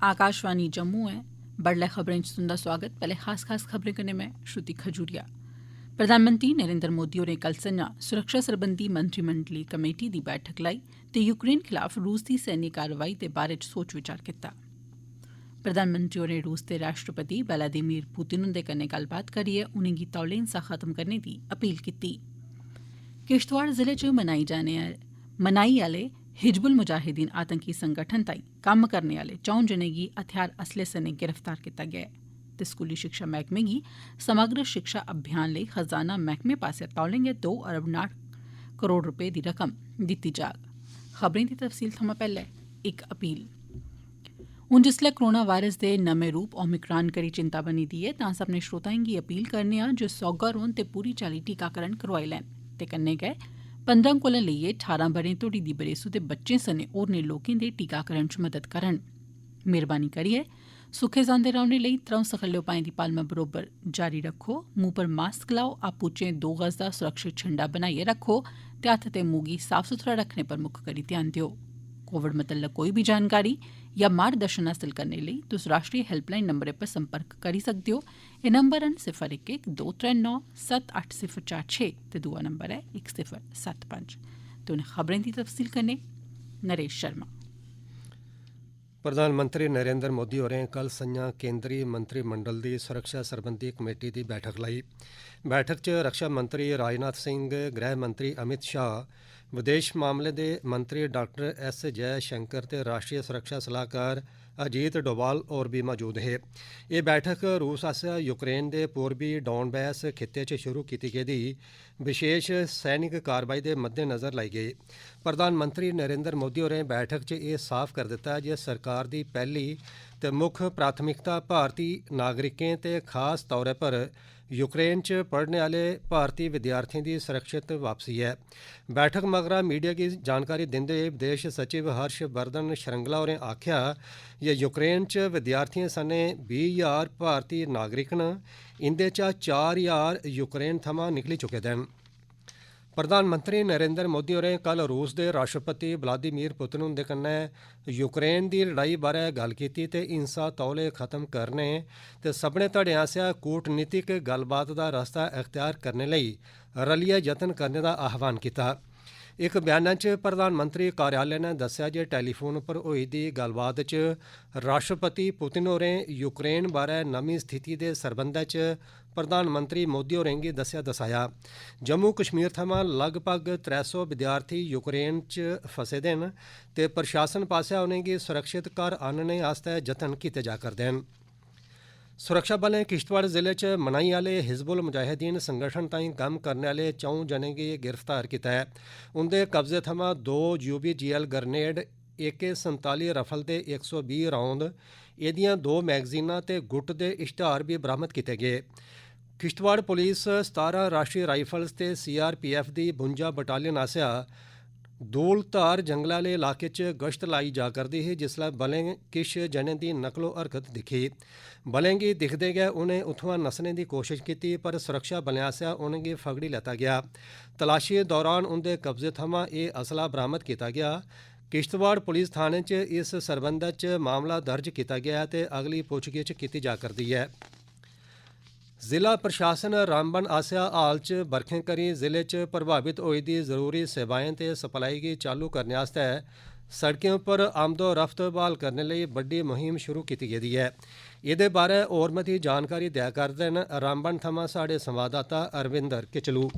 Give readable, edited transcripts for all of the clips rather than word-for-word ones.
आकाशवाणी जम्मू है। बडलै खबरें च तुंदा स्वागत। पैह्ले खास खबरें कन्नै में श्रुति खजूरिया। प्रधानमंत्री नरेंद्र मोदी होरें कल संझा सुरक्षा सरबंधी मंत्रिमंडलीय कमेटी दी बैठक लाई ते यूक्रेन खिलाफ रूस दी सैन्य कारवाई दे बारै च सोच विचार कीता। प्रधानमंत्री होरें रूस दे राष्ट्रपति व्लादिमीर पुतिन हुंदे कन्नै गल्लबात करियै उनेंगी तौले हिंसा खत्म करने दी अपील कीती। किश्तवाड़ जिले च मनाई आले हिजबुल मुजाहिदीन आतंकी संगठन ताईं कम्म करने आले 4 जनें गी हथियार असले सने गिरफ्तार कीता गेआ ऐ ते स्कूली शिक्षा मैह्कमे गी समग्र शिक्षा अभियान लेई खजाना मैह्कमे पास्सेआ तौले गै 2 अरब 59 करोड़ रपे दी रकम दित्ती जाग। खबरें दी तफसील थमां पैह्ले इक अपील। हून जिसलै कोरोना वायरस दे नमें रूप ओमिक्रान करी चिंता बनी दी ऐ तां सब्मनें श्रोताएं गी अपील करने आं जे सौह्गा रौह्न ते पूरी चाल्ली टीकाकरण करोआई लैन ते कन्नै गै 15 कोला लेइयै 18 ब'रें तोड़ी दी बरेसू दे बच्चें सने होरनें लोकें दे टीकाकरण च मदद करन। मेहरबानी करियै सुखे सांदे रौह्ने लेई 3 सखल्ले उपाएं दी पालमा बरोबर जारी रक्खो। मुंह पर मास्क लाओ, आपूं चें 2 गज दा सुरक्षित छंडा बनाइयै रक्खो ते हत्थ ते मुंह गी साफ सुथरा रक्खने पर मुक्ख करी ध्यान देओ। कोविड मतल्लक कोई बी जानकारी या मार्गदर्शन हासल करने लेई तुस राष्ट्रीय हेल्पलाइन नंबरै पर संपर्क करी सकदे ओ। एह् नंबर न 011 239 78046 ते दूआ नंबर ऐ 1075। ते उनें खबरें दी तफसील कन्नै नरेश शर्मा। प्रधानमंत्री नरेंद्र मोदी होरें कल संझा केंद्रीय मंत्रिमंडल दी सुरक्षा सरबंधी कमेटी दी बैठक लाई। बैठक च रक्षा मंत्री राजनाथ सिंह, गृह मंत्री अमित शाह, विदेश मामले दे मंत्री डॉक्टर एस जयशंकर ते राष्ट्रीय सुरक्षा सलाहकार अजीत डोभाल होर बी मौजूद हे। एह् बैठक रूस आसेआ यूक्रेन दे पूर्वी डोनबैस खित्ते च शुरू कीती गेदी विशेष सैनिक कारवाई दे मद्देनज़र लाई गेई। प्रधानमंत्री नरेंद्र मोदी होरें बैठक च एह् साफ कर दित्ता जे सरकार दी पैह्ली ते मुक्ख प्राथमिकता भारती नागरिकें ते खास तौर पर यूक्रेन च पढ़ने आह्ले भारती विद्यार्थियें दी सुरक्षित वापसी ऐ। बैठक मगरा मीडिया गी जानकारी दिंदे होई विदेश सचिव हर्ष वर्धन श्रृंगला होरें आखेआ जे यूक्रेन च विद्यार्थियें सने 20,000 भारती नागरिक न। इंदे चा 4,000 यूक्रेन थमां निकली चुके दे न। प्रधानमंत्री नरेंद्र मोदी होरें कल रूस दे राष्ट्रपति व्लादिमीर पुतिन हुंदे कन्नै यूक्रेन दी लड़ाई बारै गल्ल कीती ते हिंसा तौले खत्म करने ते सब्भनें धड़ें आसेआ कूटनीतिक गल्लबात दा रस्ता अख्तियार करने लेई रलियै जतन करने दा आह्वान कीता। इक बयानै च प्रधानमंत्री कार्यालय ने दस्सेआ जे टेलीफोन पर होई दी गल्लबात च राष्ट्रपति पुतिन होरें यूक्रेन बारै नमीं स्थिति दे सरबंधै च प्रधानमंत्री मोदी होरें गी दस्सेआ दसाया। जम्मू कश्मीर थमां लगभग 300 विद्यार्थी यूक्रेन च फसे दे न ते प्रशासन पास्सेआ उनेंगी सुरक्षित घर आह्नने आस्तै जतन कीते जा करदे न। सुरक्षा बलें किश्तवाड़ जिले च मनाई आह्ले हिजबुल मुजाहिदीन संगठन ताईं कम्म करने आह्ले 4 जनें गी गिरफ्तार कीता ऐ। उंदे कब्जे थमां 2 UBGL ग्रनेड, AK-47 रफल दे 120 राउंद, एह्दियां 2 मैगजीनां ते गुट दे इश्तहार बी बरामद कीते गे। किश्तवाड़ पुलिस 17 राष्ट्रीय राइफल्स ते CRPF दी 52 बटालियन आसेआ दूलधार जंगल आह्ले इलाके च गश्त लाई जा करदी ही जिसलै बलें किश जनें दी नकलो हरकत दिक्खी। बलें गी दिखदे गै उनें उत्थुआं नस्सने दी कोशश कीती पर सुरक्षा बलें आसेआ उनेंगी फगड़ी लैता गेआ। तलाशी दौरान उंदे कब्जे थमां एह् असला बरामद कीता गेआ। किश्तवाड़ पुलिस थाने च इस सरबंधै च मामला दर्ज कीता गेआ ते अगली पुच्छगिच्छ कीती जा करदी ऐ। जिला प्रशासन रामबन आसेआ हाल च बरखें करी जिले च प्रभावित होई दी जरूरी सेवाएं ते सप्लाई गी चालू करने आस्तै सड़कें उप्पर आमदोरफ्त बहाल करने लेई बड्डी मुहिम शुरू कीती गेदी ऐ। एह्दे बारै होर मती जानकारी देआ करदे न रामबन थमां साढ़े संवाददाता अरविंदर किचलू।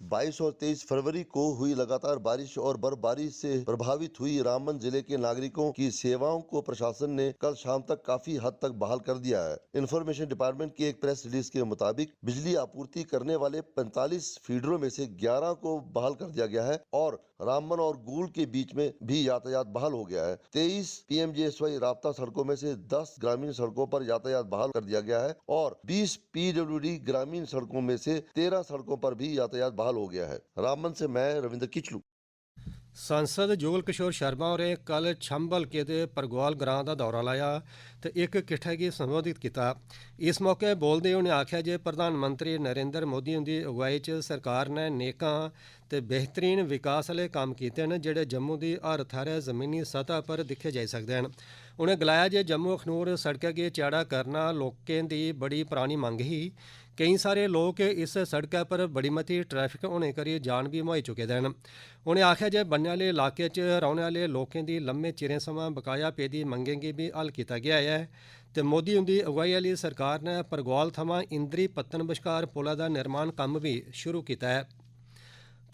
22 और 23 फरवरी को हुई लगातार बारिश और बर्फबारी से प्रभावित हुई रामबन जिले के नागरिकों की सेवाओं को प्रशासन ने कल शाम तक काफी हद तक बहाल कर दिया है। इंफॉर्मेशन डिपार्टमेंट की एक प्रेस रिलीज के मुताबिक बिजली आपूर्ति करने वाले 45 फीडरों में से 11 को बहाल कर दिया गया है और रामबन और गूल के बीच में भी यातायात बहाल हो गया है। 23 PMGSY राब्ता सड़कों में से 10 ग्रामीण सड़कों पर यातायात बहाल कर दिया गया है और 20 PWD ग्रामीण सड़कों में से 13 सड़कों पर भी यातायात बहाल हो गया है। रामबन से मैं रविंद्र किचलू। सांसद जुगल किशोर शर्मा होरें कल छंब हल्के दे परगवाल ग्रां दा दौरा लाया ते इक किट्ठे गी संबोधित कीता। इस मौके बोलदे उनें आखेआ जे प्रधानमंत्री नरेंद्र मोदी हुंदी अगुवाई च सरकार ने नेकां ते बेहतरीन विकास आह्ले कम्म कीते न जेह्ड़े जम्मू दी हर थाह्रै जमीनी सतह पर दिक्खे जाई सकदे न। उनें गलाया जे जम्मू अखनूर सड़कै गी चैड़ा करना लोकें दी बड़ी परानी मंग ही। केईं सारे लोक इस सड़कै पर बड़ी मती ट्रैफिक होने करी जान बी मुहाई चुके दे न। उनें आखेआ जे बन्ने आह्ले इलाके च रौह्ने आह्ले लोकें दी लम्मे चिरें थमां बकाया पेदी मंगें गी बी हल कीता गेआ ऐ ते मोदी हुंदी अगुवाई आह्ली सरकार ने परगवाल थमां इंदरी पत्तन बश्कार पुलै दा निर्माण कम्म भी शुरू कीता ऐ।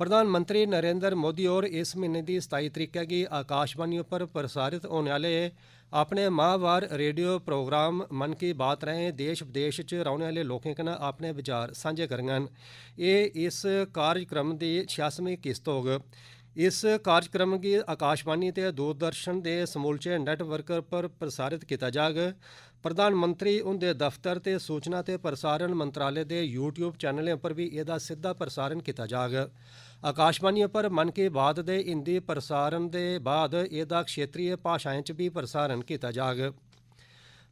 प्रधानमंत्री नरेंद्र मोदी होर इस म्हीने दी 27 तरीकै गी आकाशवाणी उप्पर प्रसारित होने आह्ले अपने माहवार रेडियो प्रोग्राम मन की बात राहें देश विदेश च रौह्ने आह्ले लोकें कन्नै अपने विचार सांझे करङन। एह् इस कार्यक्रम दी 86वीं किस्त होग। इस कार्यक्रम गी आकाशवाणी ते दूरदर्शन दे समूलचे नेटवर्क पर प्रसारित कीता जाग। प्रधानमंत्री हुंदे दफ्तर ते सूचना ते प्रसारण मंत्रालय दे YouTube चैनलें पर भी एह्दा सिद्धा प्रसारण कीता जाग। आकाशवाणी पर मन की बात दे हिंदी प्रसारण दे बाद एह्दा क्षेत्रीय भाशाएं च भी प्रसारण कीता जाग।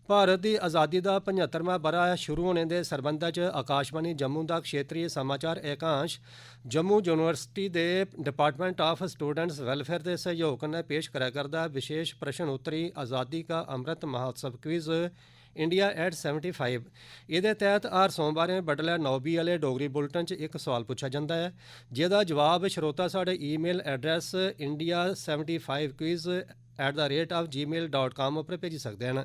भारत दी आज़ादी दा 75वां ब'रा शुरू होने दे सरबंधै च आकाशवाणी जम्मू दा क्षेत्रीय समाचार एकांश जम्मू यूनिवर्सिटी दे डिपार्टमेंट ऑफ स्टूडेंट्स वेलफेयर दे सहयोग कन्नै पेश करै करदा विशेष प्रश्न उत्तरी आज़ादी का Amrit Mahotsav quiz India at 75। एह्दे तैह्त हर सोमवारें बडलै 9:20 आह्ले डोगरी बुलेटिन च इक सोआल पुच्छा जंदा ऐ जेह्दा जवाब श्रोता साढ़े ईमेल एड्रैस india75quiz@gmail.com उप्पर भेजी सकदे न।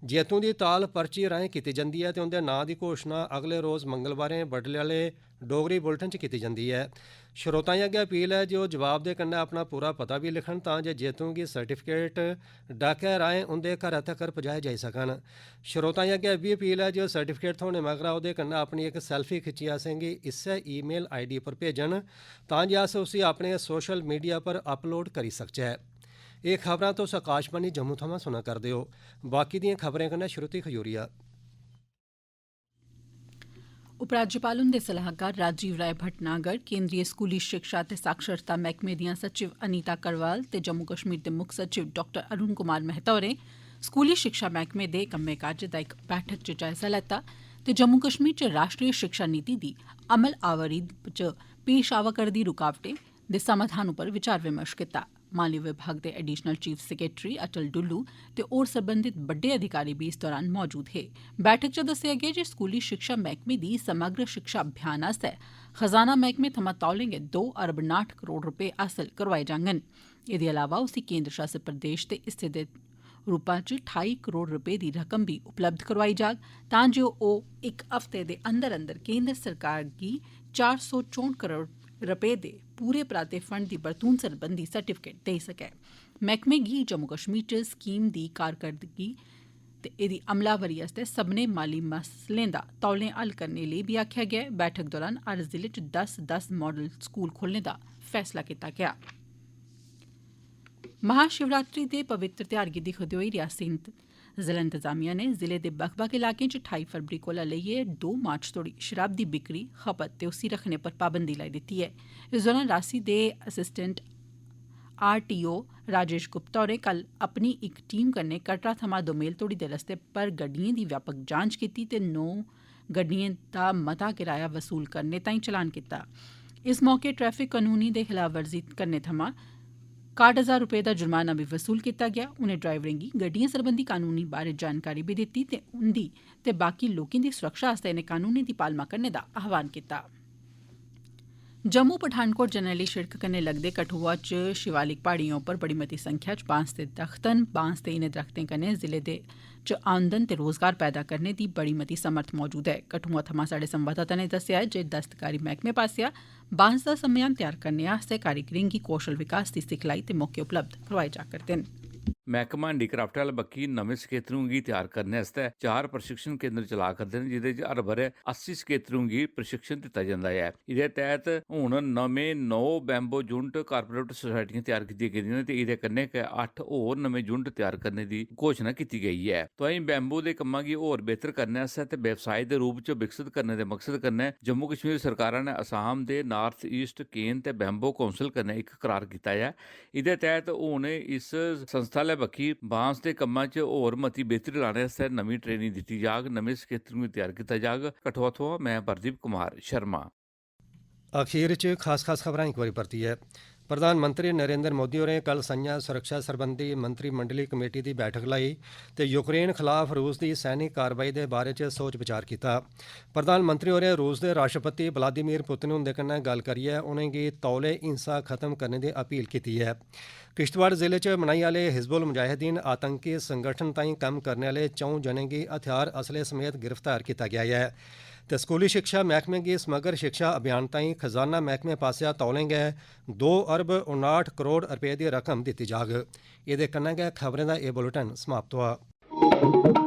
जेतू दी ताल पर्ची राहें कीती जंदी ऐ ते उंदे नांऽ दी घोशणा अगले रोज़ मंगलवारें बडले आह्ले डोगरी बुलेटिन च कीती जंदी ऐ। श्रोताएं अग्गें अपील ऐ जे ओह् जवाब दे कन्नै अपना पूरा पता भी लिखन तां जे जेतू गी सर्टिफिकेट डाकै राहें उंदे घरै तक्कर पजाए जाई सकन। श्रोताएं अग्गें एह् बी अपील ऐ जे ओह् सर्टिफिकेट थ्होने मगरा ओह्दे कन्नै अपनी इक सेल्फी खिच्चियै असेंगी इस्सै ईमेल ID पर भेजन तां जे अस उसी अपने सोशल मीडिया पर अपलोड करी सकचै। एह् खबरां तुस आकाशवाणी जम्मू थमां सुना करदे हो। बाकी दियें खबरें कन्नै श्रुति खजूरिया। उपराज्यपाल हुंदे सलाहकार राजीव राय भटनागर, केंद्रीय स्कूली शिक्षा ते साक्षरता मैह्कमे दियां सचिव अनीता करवाल ते जम्मू कश्मीर दे मुक्ख सचिव डॉ अरुण कुमार मेहता होरें स्कूली शिक्षा मैह्कमे दे कम्मै काजै दा इक बैठक च जायजा लैता ते जम्मू कश्मीर च राष्ट्रीय शिक्षा नीति दी अमल आवरी च पेश आवा करदी रुकावटें दे समाधान उप्पर विचार विमर्श कीता। माली विभाग दे एडिशनल चीफ सैक्रेटरी अटल डुल्लू ते होर सरबंधित बड्डे अधिकारी बी इस दौरान मौजूद हे। बैठक च दस्सेआ गेआ जे स्कूली शिक्षा मैह्कमे दी समग्र शिक्षा अभियान आस्तै खजाना मैह्कमे थमां तौले गै 2 अरब 59 करोड़ रपेऽ हासल करोआए जाङन। एह्दे अलावा उसी केंद्र शासित प्रदेश दे हिस्से दे रूपा च 28 करोड़ रपेऽ दी रकम भी उपलब्ध करोआई जाग तां जे ओह् इक हफ्ते दे अंदर अंदर केंद्र सरकार गी 464 करोड़ रपेऽ दे पूरे पराते फंड दी बरतून सरबंधी सर्टिफिकेट देई सकै। मैह्कमे गी जम्मू कश्मीर च स्कीम दी कारकरदगी ते एह्दी अमलावरी आस्तै सब्भनें माली मसलें दा तौले हल करने लेई बी आखेआ गेआ। बैठक दौरान हर जिले च 10-10 मॉडल स्कूल खोलने दा फैसला कीता गेआ। महाशिवरात्रि दे पवित्र ध्यार गी दिक्खदे होई रियासती जिला इंतजामिया ने जिले दे बक्ख-बक्ख इलाकें च 28 फरवरी कोला लेइयै 2 मार्च तोड़ी शराब दी बिक्री, खपत ते उसी रखने पर पाबंदी लाई दित्ती ऐ। इस दौरान रासी दे असिस्टेंट RTO राजेश गुप्ता होरें कल अपनी इक टीम कन्नै कटरा थमां दोमेल तोड़ी दे रस्ते पर गड्डिएं दी व्यापक जांच कीती ते 9 गड्डिएं दा मता किराया वसूल करने ताईं चलान कीता। इस मौके ट्रैफिक कनूनी दे खिलाफवर्जी करने थमां 61,000 रपेऽ दा जुर्माना बी वसूल कीता गेआ। उनें ड्राइवरें गी गड्डिएं सरबंधी कानूनी बारै जानकारी बी दित्ती ते उंदी ते बाकी लोकें दी सुरक्षा आस्तै इनें कानूनें दी पालमा करने दा आह्वान कीता। जम्मू पठानकोट जरनैली शिड़क कन्नै लगदे कठुआ च शिवालिक प्हाड़िएं उप्पर बड़ी मती संख्या च बांस दे दरख्त न। बांस दे इनें दरख्तें कन्नै जिले च आमदन ते रोजगार पैदा करने दी बड़ी मती समर्थ मौजूद ऐ। कठुआ थमां साढ़े संवाददाता ने दस्सेआ जे दस्तकारी मैह्कमे पास्सेआ बांस दा समेयान तैयार करने आस्तै कारीगरें गी कौशल विकास दी सिखलाई ते मौके उपलब्ध करोआए जा करदे न। महकमा हैंडीक्राफ्ट वाले बक्की नमें सकेतरों की तैयार करने वास्ते 4 प्रशिक्षण केंद्र चला करते हैं जिहदे च हर बरे 80 सकेतरों की प्रशिक्षण दिता जाता है। इहदे तहत हुण नमें 9 बैम्बो यूनिट कारपोरेट सोसाइटियां तैयार की गई ने ते इहदे कन्नै 8 होर नमें यूनिट तैयार करने की घोषणा की गई है। तो अहीं बैम्बो के कम्मां गी होर बेहतर करने वास्ते ते व्यवसाय के रूप च विकसित करने के मकसद कन्नै जम्मू कश्मीर सरकार ने असम के नार्थ ईस्ट केन ते बैम्बो कौंसल कन्नै एक करार किया है। इहदे तहत हुण इस संस्था ले बक्खी बांस के कम्मां च होर मती बेहतरी लाने वास्ते नवीं ट्रेनिंग दी जाग, नमें सकेतरों गी तैयार किया जाग। कठुआ थमां मैं प्रदीप कुमार शर्मा। अखीर च खास खबरां एक बारी परती है। प्रधानमंत्री नरेंद्र मोदी होरें कल संजा सुरक्षा सरबंधी मंत्रिमंडली कमेटी की बैठक लाई ते यूक्रेन खिलाफ रूस की सैनिक कार्रवाई के बारे च सोच विचार किया। प्रधानमंत्री होरें रूस के राष्ट्रपति व्लादिमीर पुतिन हुंदे कन्नै गल्ल करियै उनेंगी तौले हिंसा खत्म करने की अपील की है। किश्तवाड़ जिले च मनाई आले हिजबुल मुजाहिदीन आतंकी संगठन ताईं कम्म करने वाले 4 जनें गी हथियार असले समेत गिरफ्तार किया गया है ते स्कूली शिक्षा महकमे गी समग्र शिक्षा अभियान ताईं खजाना महकमे पासेआ तौलें गै 2 अरब 59 करोड़ रपे दी रकम दित्ती जाग। एह्दे कन्नै गै खबरें दा एह् बुलेटिन समाप्त होआ।